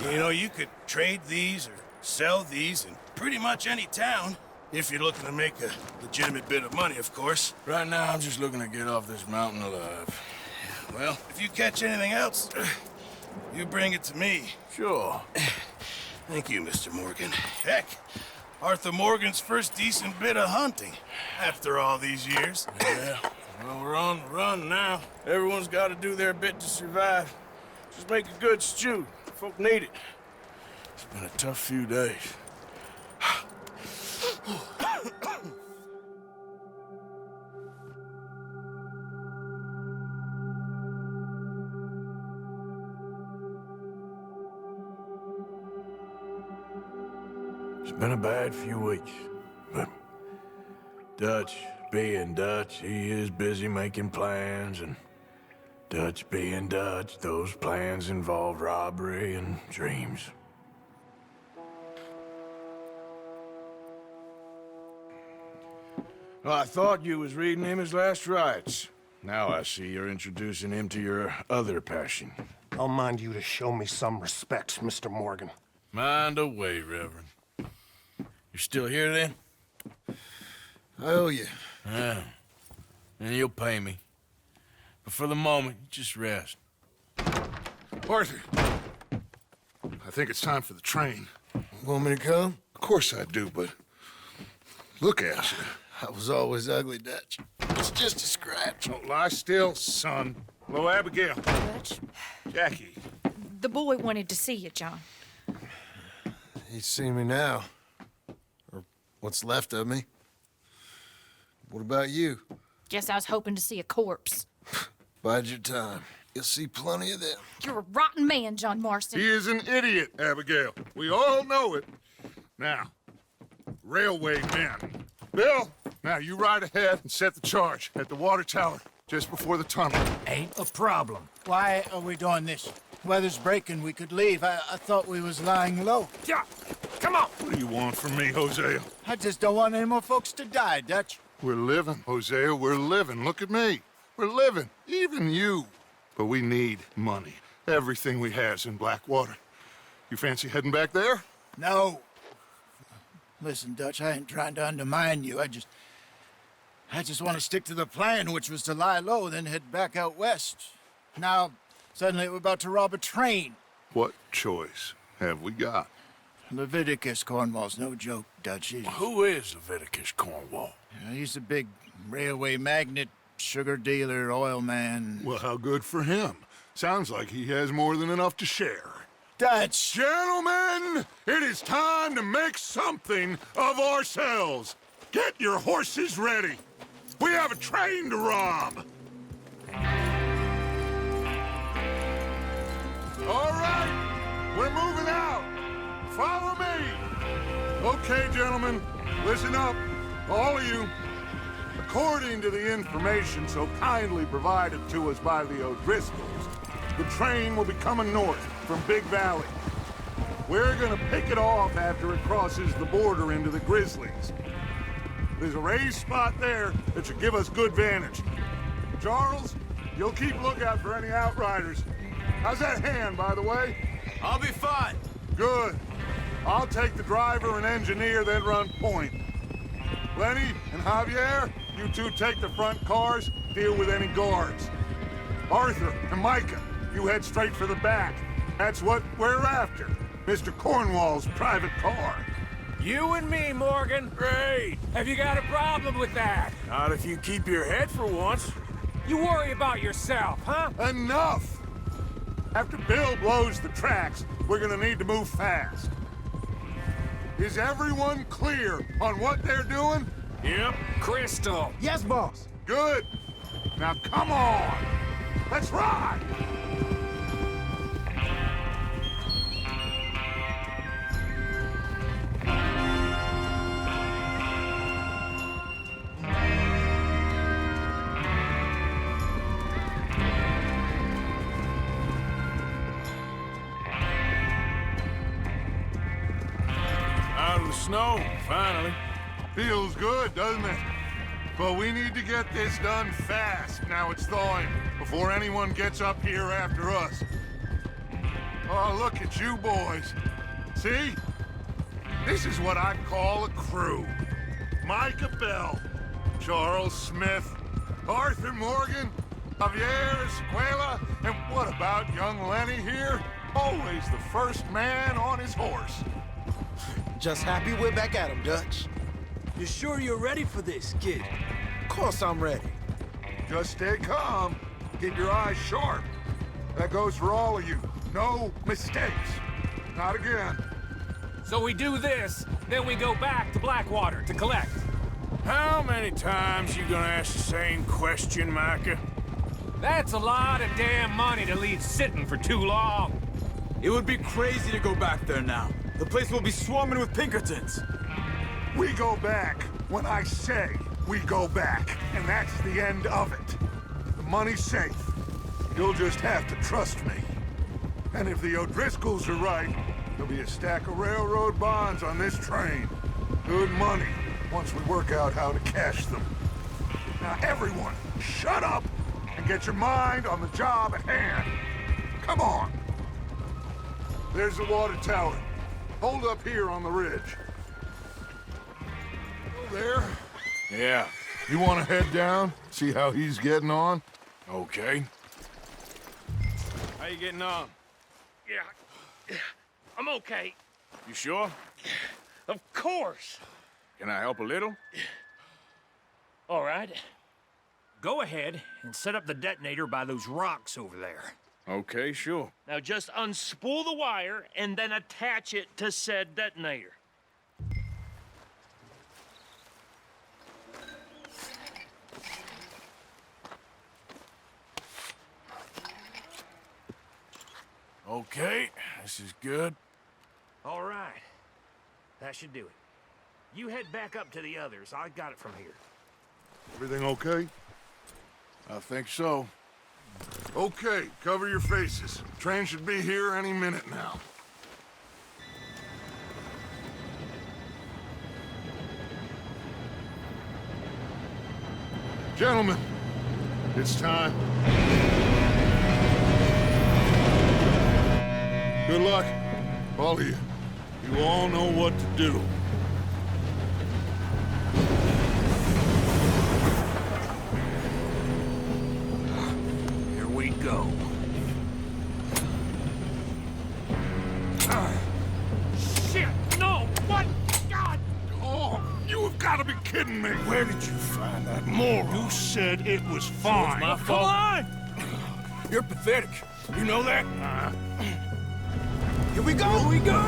You know, you could trade these or sell these in pretty much any town. If you're looking to make a legitimate bit of money, of course. Right now, I'm just looking to get off this mountain alive. Well, if you catch anything else, you bring it to me. Sure. Thank you, Mr. Morgan. Heck, Arthur Morgan's first decent bit of hunting after all these years. Yeah, well, we're on the run now. Everyone's got to do their bit to survive. Just make a good stew. Folk need it. It's been a tough few days. It's been a bad few weeks, but Dutch being Dutch, he is busy making plans, and Dutch being Dutch, those plans involve robbery and dreams. Well, I thought you was reading him his last rites. Now I see you're introducing him to your other passion. I'll mind you to show me some respect, Mr. Morgan. Mind away, Reverend. You're still here, then? I owe you. Yeah. And you'll pay me. But for the moment, just rest. Arthur, I think it's time for the train. Want me to come? Of course I do, but look at you. I was always ugly, Dutch. It's just a scratch. Don't lie still, son. Hello, Abigail. Dutch, Jackie. the boy wanted to see you, John. He's seen me now. Or what's left of me. What about you? Guess I was hoping to see a corpse. Bide your time. You'll see plenty of them. You're a rotten man, John Marston. He is an idiot, Abigail. We all know it. Now, railway men. Bill, now you ride ahead and set the charge at the water tower just before the tunnel. Ain't a problem. Why are we doing this? Weather's breaking. We could leave. I thought we was lying low. Yeah, come on. What do you want from me, Hosea? I just don't want any more folks to die, Dutch. We're living, Hosea. We're living. Look at me. We're living. Even you. But we need money. Everything we has in Blackwater. You fancy heading back there? No. Listen, Dutch, I ain't trying to undermine you. I just want to stick to the plan, which was to lie low, then head back out west. Now, suddenly we're about to rob a train. What choice have we got? Leviticus Cornwall's no joke, Dutch. Who is Leviticus Cornwall? He's a big railway magnate, sugar dealer, oil man. Well, how good for him. Sounds like he has more than enough to share. Dutch! Gentlemen, it is time to make something of ourselves. Get your horses ready. We have a train to rob. All right, we're moving out. Follow me. Okay, gentlemen, listen up, all of you. According to the information so kindly provided to us by the O'Driscolls, the train will be coming north from Big Valley. We're gonna pick it off after it crosses the border into the Grizzlies. There's a raised spot there that should give us good vantage. Charles, You'll keep lookout for any outriders. How's that hand, by the way? I'll be fine. Good. I'll take the driver and engineer, then run point. Lenny and Javier, you two take the front cars, deal with any guards. Arthur and Micah, you head straight for the back. That's what we're after. Mr. Cornwall's private car. You and me, Morgan. Great. Have you got a problem with that? Not if you keep your head for once. You worry about yourself, huh? Enough! After Bill blows the tracks, we're gonna need to move fast. Is everyone clear on what they're doing? Yep, crystal. Yes, boss. Good. Now come on. Let's ride! Out of the snow, finally. Feels good, doesn't it? But we need to get this done fast, now it's thawing, before anyone gets up here after us. Oh, look at you boys. See? This is what I call a crew. Micah Bell, Charles Smith, Arthur Morgan, Javier Escuela, and what about young Lenny here? Always the first man on his horse. Just happy we're back at him, Dutch. You sure you're ready for this, kid? Of course I'm ready. Just stay calm. Keep your eyes sharp. That goes for all of you. No mistakes. Not again. So we do this, then we go back to Blackwaters to collect. How many times you gonna ask the same question, Micah? That's a lot of damn money to leave sitting for too long. It would be crazy to go back there now. The place will be swarming with Pinkertons. We go back when I say we go back, and that's the end of it. The money's safe. You'll just have to trust me. And if the O'Driscolls are right, there'll be a stack of railroad bonds on this train. Good money, once we work out how to cash them. Now everyone, shut up and get your mind on the job at hand. Come on. There's the water tower. Hold up here on the ridge. There? Yeah. You want to head down? See how he's getting on? Okay. How you getting on? Yeah, I'm okay. You sure? Of course. Can I help a little? All right. Go ahead and set up the detonator by those rocks over there. Okay, sure. Now just unspool the wire and then attach it to said detonator. Okay, this is good. All right. That should do it. You head back up to the others. I got it from here. Everything okay? I think so. Okay, cover your faces. Train should be here any minute now. Gentlemen, it's time. Good luck, all of you. You all know what to do. Here we go. Shit, no! What? God! Oh, you have got to be kidding me. Where did you find that moron? You said it was fine. It's my fault. Come on! You're pathetic. You know that? Here we go! Here we go!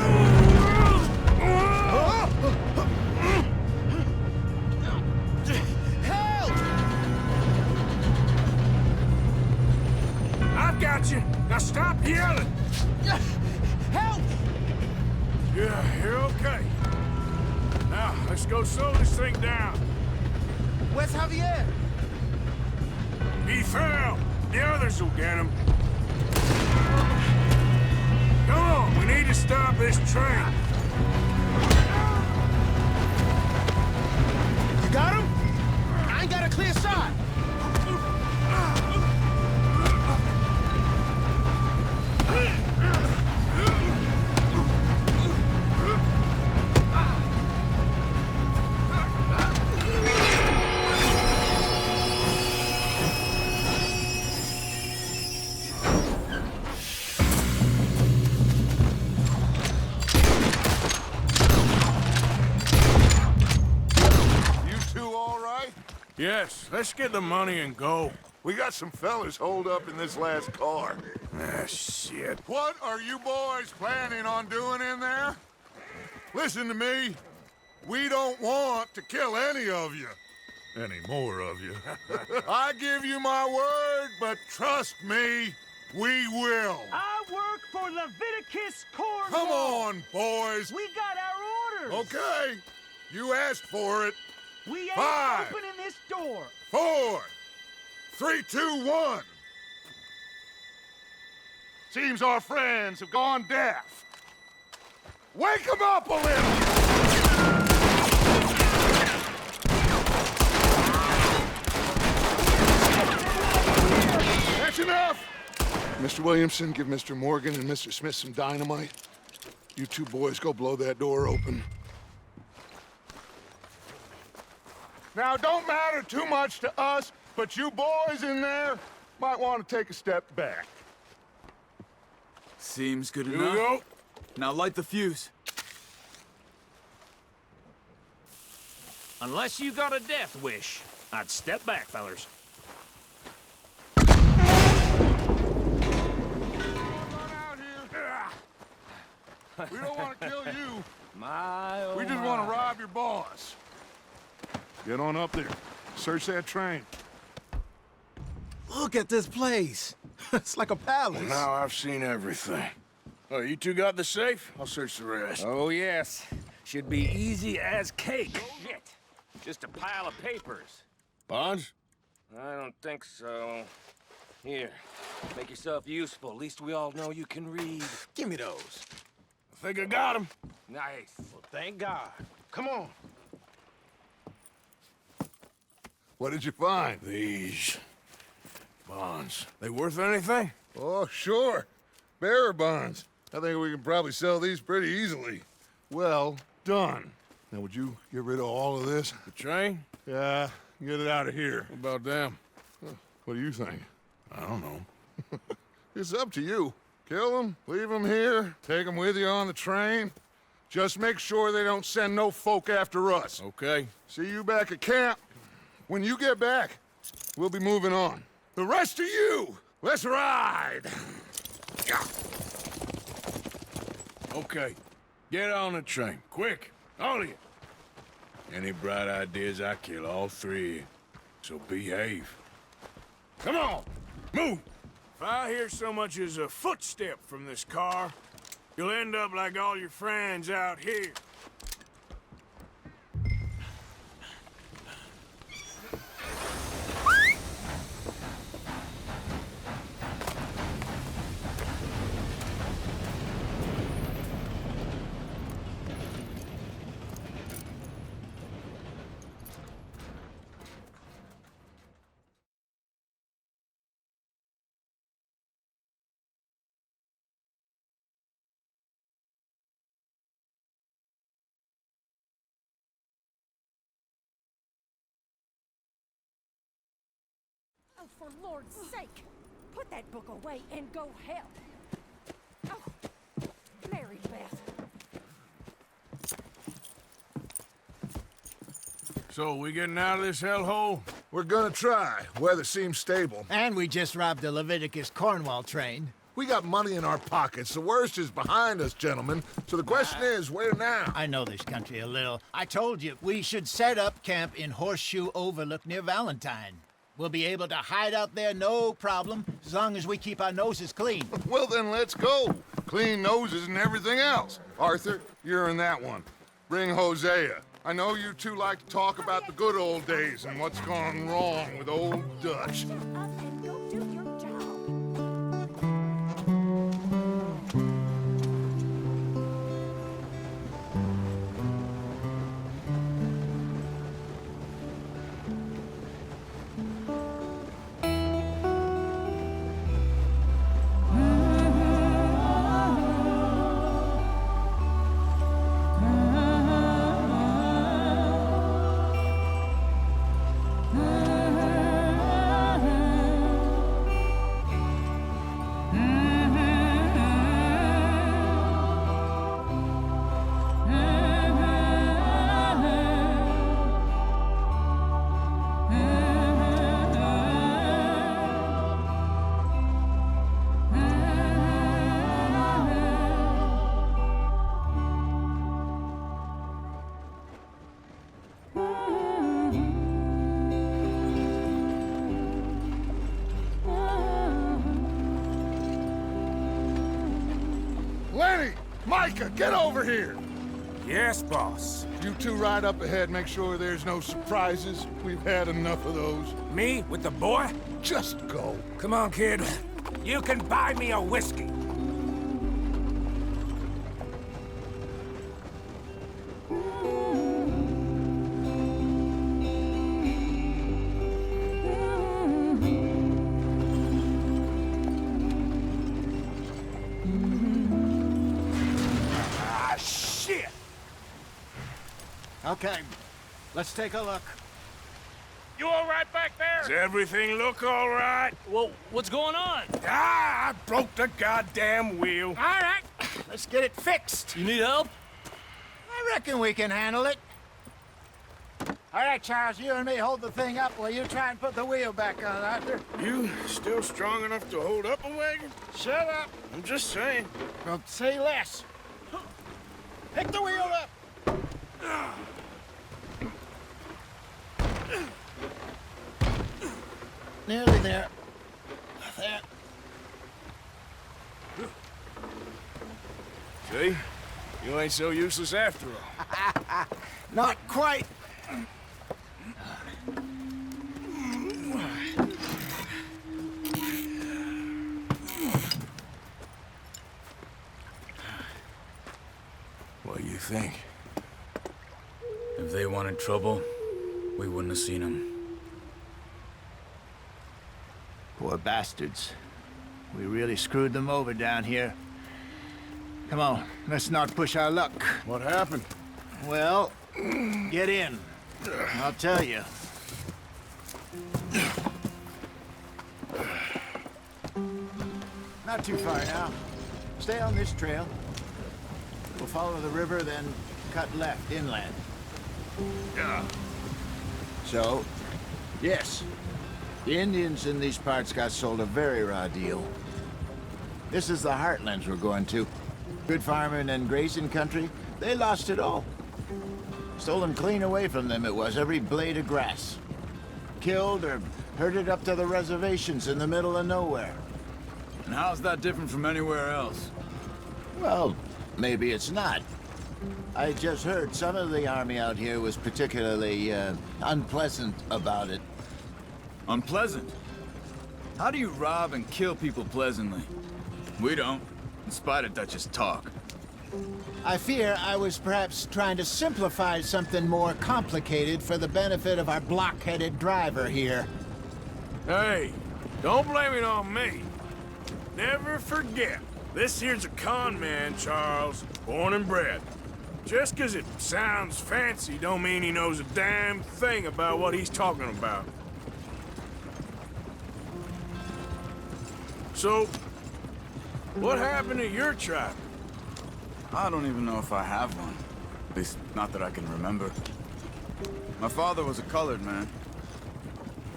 Help! I've got you. Now stop yelling. Help! Yeah, you're okay. Now, let's go slow this thing down. Where's Javier? He fell. The others will get him. Come on, we need to stop this train. You got him? I ain't got a clear shot. Yes, let's get the money and go. We got some fellas holed up in this last car. Ah, shit. What are you boys planning on doing in there? Listen to me. We don't want to kill any of you. Any more of you. I give you my word, but trust me, we will. I work for Leviticus Cornwall. Come on, boys. We got our orders. Okay. You asked for it. We ain't 5, opening this door. 4, 3, 2, 1. Seems our friends have gone deaf. Wake them up a little! That's enough! Mr. Williamson, give Mr. Morgan and Mr. Smith some dynamite. You two boys go blow that door open. Now, it don't matter too much to us, but you boys in there might want to take a step back. Seems good Here enough. we go. Now light the fuse. Unless you got a death wish, I'd step back, fellers. We don't want to kill you. My, oh We just want to rob your boss. Get on up there. Search that train. Look at this place. It's like a palace. Well, now I've seen everything. Oh, you two got the safe? I'll search the rest. Oh, yes. Should be easy as cake. Shit. Just a pile of papers. Bonds? I don't think so. Here, make yourself useful. At least we all know you can read. Give me those. I think I got him. Nice. Well, thank God. Come on. What did you find? These bonds. They worth anything? Oh, sure. Bearer bonds. I think we can probably sell these pretty easily. Well done. Now, would you get rid of all of this? The train? Yeah, get it out of here. What about them? What do you think? I don't know. It's up to you. Kill them, leave them here, take them with you on the train. Just make sure they don't send no folk after us. Okay. See you back at camp. When you get back, we'll be moving on. The rest of you, let's ride! Okay. Get on the train. Quick. All of you. Any bright ideas, I kill all three. So behave. Come on. Move. If I hear so much as a footstep from this car, you'll end up like all your friends out here. Oh, for Lord's sake, put that book away and go help. Oh, Mary Beth. So, we getting out of this hellhole? We're gonna try. Weather seems stable. And we just robbed the Leviticus Cornwall train. We got money in our pockets. The worst is behind us, gentlemen. So the question is, where now? I know this country a little. I told you, we should set up camp in Horseshoe Overlook near Valentine. We'll be able to hide out there, no problem, as long as we keep our noses clean. Well, then let's go. Clean noses and everything else. Arthur, you're in that one. Bring Hosea. I know you two like to talk about the good old days and what's gone wrong with old Dutch. Micah, get over here! Yes, boss. You two ride up ahead, make sure there's no surprises. We've had enough of those. Me with the boy? Just go. Come on, kid. You can buy me a whiskey. Okay, let's take a look. You all right back there? Does everything look all right? Well, what's going on? Ah, I broke the goddamn wheel. All right, let's get it fixed. You need help? I reckon we can handle it. All right, Charles, you and me hold the thing up while you try and put the wheel back on, Arthur. You still strong enough to hold up a wagon? Shut up. I'm just saying. Well, say less. Pick the wheel up. Nearly there. There. See? You ain't so useless after all. Not quite. What do you think? If they wanted trouble, we wouldn't have seen them. Poor bastards. We really screwed them over down here. Come on, let's not push our luck. What happened? Well, get in. I'll tell you. Not too far now. Stay on this trail. We'll follow the river, then cut left inland. Yeah. So, yes, the Indians in these parts got sold a very raw deal. This is the heartlands we're going to. Good farming and grazing country, they lost it all. Stolen clean away from them it was, every blade of grass. Killed or herded up to the reservations in the middle of nowhere. And how's that different from anywhere else? Well, maybe it's not. I just heard some of the army out here was particularly, unpleasant about it. Unpleasant? How do you rob and kill people pleasantly? We don't, in spite of Dutch's talk. I fear I was perhaps trying to simplify something more complicated for the benefit of our block-headed driver here. Hey, don't blame it on me. Never forget, this here's a con man, Charles, born and bred. Just 'cause it sounds fancy don't mean he knows a damn thing about what he's talking about. So, what happened to your tribe? I don't even know if I have one. At least, not that I can remember. My father was a colored man.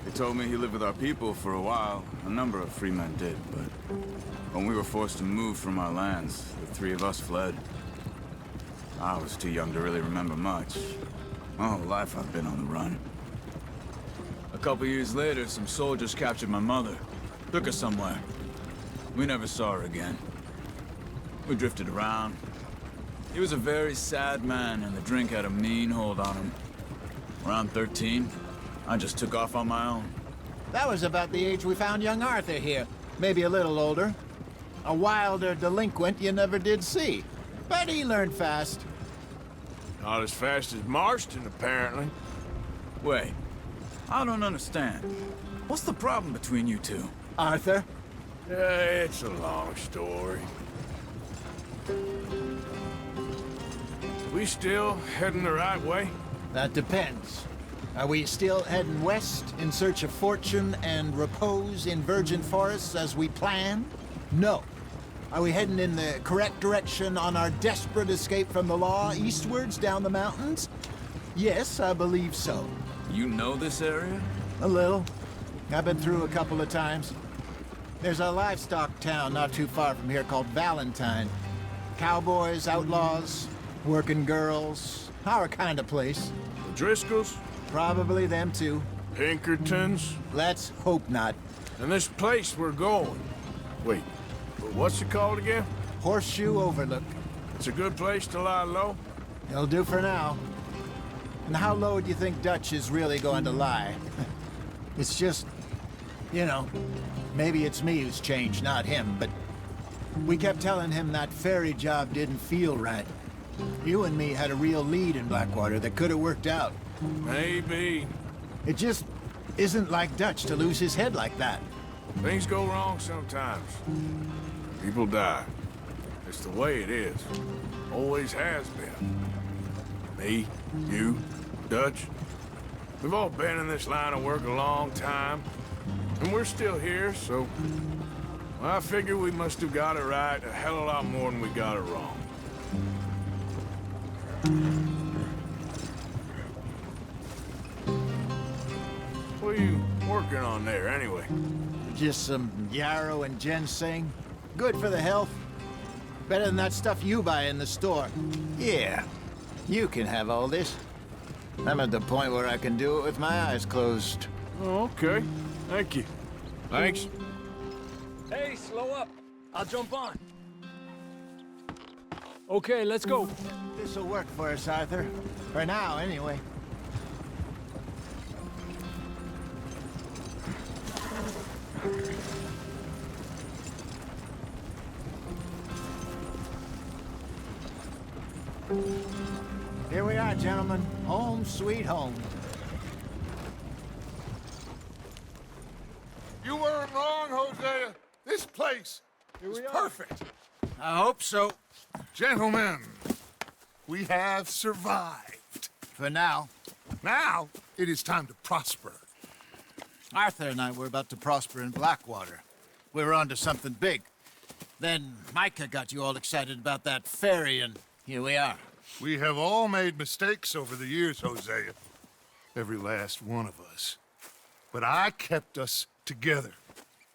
They told me he lived with our people for a while. A number of free men did, but when we were forced to move from our lands, the three of us fled. I was too young to really remember much. My whole life I've been on the run. A couple years later, some soldiers captured my mother. Took her somewhere. We never saw her again. We drifted around. He was a very sad man, and the drink had a mean hold on him. Around 13, I just took off on my own. That was about the age we found young Arthur here. Maybe a little older. A wilder delinquent you never did see. But he learned fast. Not as fast as Marston, apparently. Wait, I don't understand. What's the problem between you two? Arthur? It's a long story. We still heading the right way? That depends. Are we still heading west in search of fortune and repose in virgin forests as we planned? No. Are we heading in the correct direction on our desperate escape from the law eastwards down the mountains? Yes, I believe so. You know this area? A little. I've been through a couple of times. There's a livestock town not too far from here called Valentine. Cowboys, outlaws, working girls, our kind of place. The Driscolls? Probably them too. Pinkertons? Let's hope not. And this place we're going. Wait, what's it called again? Horseshoe Overlook. It's a good place to lie low? It'll do for now. And how low do you think Dutch is really going to lie? It's just, you know, maybe it's me who's changed, not him, but we kept telling him that ferry job didn't feel right. You and me had a real lead in Blackwater that could have worked out. Maybe. It just isn't like Dutch to lose his head like that. Things go wrong sometimes. People die. It's the way it is. Always has been. Me, you, Dutch. We've all been in this line of work a long time. And we're still here, so... well, I figure we must have got it right a hell of a lot more than we got it wrong. What are you working on there, anyway? Just some yarrow and ginseng. Good for the health. Better than that stuff you buy in the store. Yeah, you can have all this. I'm at the point where I can do it with my eyes closed. Oh, okay. Thank you. Thanks. Hey, slow up. I'll jump on. Okay, let's go. This'll work for us, Arthur. For now, anyway. Here we are, gentlemen. Home sweet home. You weren't wrong, Hosea. This place is perfect. I hope so. Gentlemen, we have survived. For now. Now, it is time to prosper. Arthur and I were about to prosper in Blackwater. We were onto something big. Then Micah got you all excited about that ferry, and here we are. We have all made mistakes over the years, Hosea. Every last one of us. But I kept us together.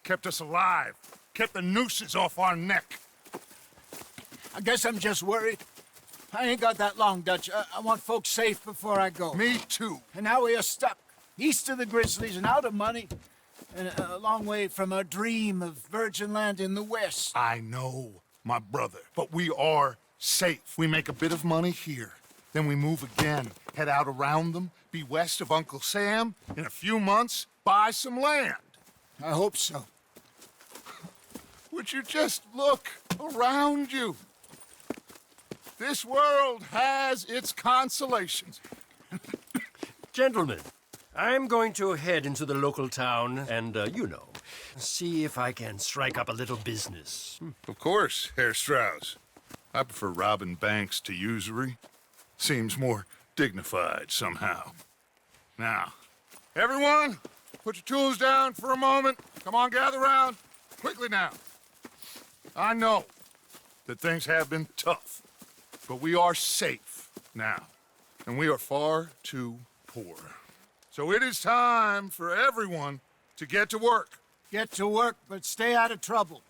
Kept us alive. Kept the nooses off our neck. I guess I'm just worried. I ain't got that long, Dutch. I want folks safe before I go. Me too. And now we are stuck. East of the Grizzlies and out of money. And a long way from our dream of virgin land in the west. I know, my brother. But we are safe. We make a bit of money here. Then we move again. Head out around them. Be west of Uncle Sam. In a few months, buy some land. I hope so. Would you just look around you? This world has its consolations. Gentlemen, I'm going to head into the local town and, see if I can strike up a little business. Of course, Herr Strauss. I prefer robbing banks to usury. Seems more dignified somehow. Now, everyone, put your tools down for a moment. Come on, gather round. Quickly now. I know that things have been tough, but we are safe now, and we are far too poor. So it is time for everyone to get to work. Get to work, but stay out of trouble.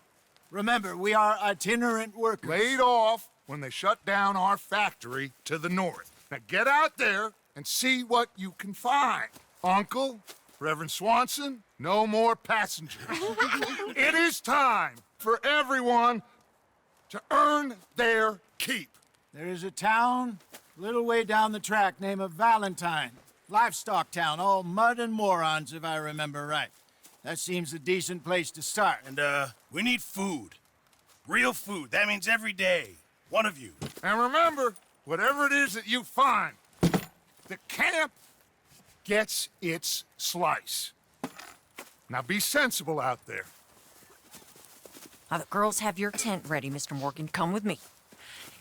Remember, we are itinerant workers. Laid off when they shut down our factory to the north. Now get out there and see what you can find. Uncle, Reverend Swanson, no more passengers. It is time for everyone to earn their keep. There is a town a little way down the track named Valentine. Livestock town, all mud and morons, if I remember right. That seems a decent place to start. And, we need food. Real food. That means every day. One of you. And remember, whatever it is that you find, the camp gets its slice. Now be sensible out there. Now, the girls have your tent ready, Mr. Morgan. Come with me.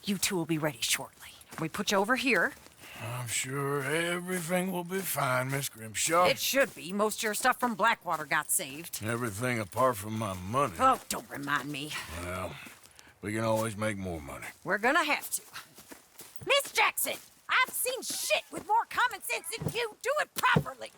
You two will be ready shortly. We put you over here. I'm sure everything will be fine, Miss Grimshaw. It should be. Most of your stuff from Blackwater got saved. Everything apart from my money. Oh, don't remind me. Well, we can always make more money. We're gonna have to. Miss Jackson, I've seen shit with more common sense than you. Do it properly.